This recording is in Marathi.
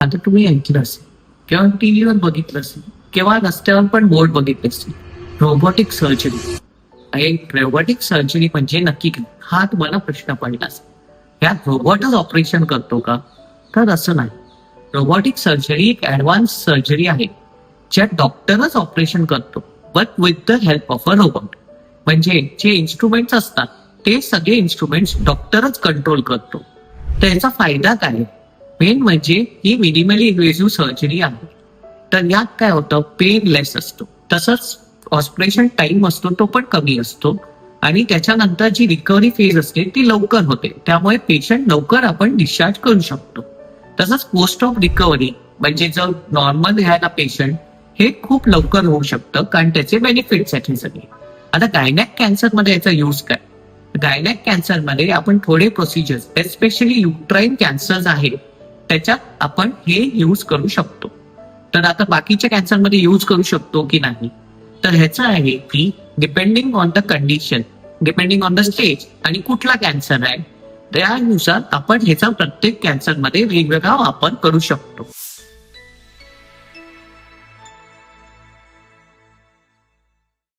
आता तुम्ही ऐकलं असेल किंवा टीव्हीवर बघितलं असेल किंवा रस्त्यावर पण बोर्ड बघितले असतील, रोबोटिक सर्जरी. रोबोटिक सर्जरी म्हणजे नक्की काय हा तुम्हाला प्रश्न पडला असेल. या रोबोटच ऑपरेशन करतो का? तर असं नाही. रोबोटिक सर्जरी एक ऍडव्हान्स सर्जरी आहे ज्यात डॉक्टरच ऑपरेशन करतो, but with the help of a robot. म्हणजे जे इन्स्ट्रुमेंट्स असतात ते सगळे इन्स्ट्रुमेंट्स डॉक्टरच कंट्रोल करतो. तर याचा फायदा काय आहे? मेन म्हणजे ही मिनिमली इन्व्हेसिव्ह सर्जरी आहे. तर यात काय होतं, पेनलेस असतो, तसंच ऑपरेशन टाइम असतो तो पण कमी असतो आणि त्याच्यानंतर जी रिकव्हरी फेज असते ती लवकर होते. त्यामुळे पेशंट लवकर आपण डिस्चार्ज करू शकतो. तसंच पोस्ट ऑफ रिकव्हरी म्हणजे जर नॉर्मल राहायला पेशंट हे खूप लवकर होऊ शकतं कारण त्याचे बेनिफिट्स आहेत हे सगळे. आता गायनॅक कॅन्सर मध्ये याचा यूज काय? गायनॅक कॅन्सर मध्ये आपण थोडे प्रोसिजर्स एस्पेशली युट्राईन कॅन्सर आहे त्याच्यात आपण हे यूज करू शकतो. तर आता बाकीच्या कॅन्सरमध्ये यूज करू शकतो की नाही, तर ह्याचं आहे की depending on the condition, depending on the stage आणि कुठला कॅन्सर आहे त्यानुसार आपण ह्याचा प्रत्येक कॅन्सरमध्ये वेगवेगळा वापर करू शकतो.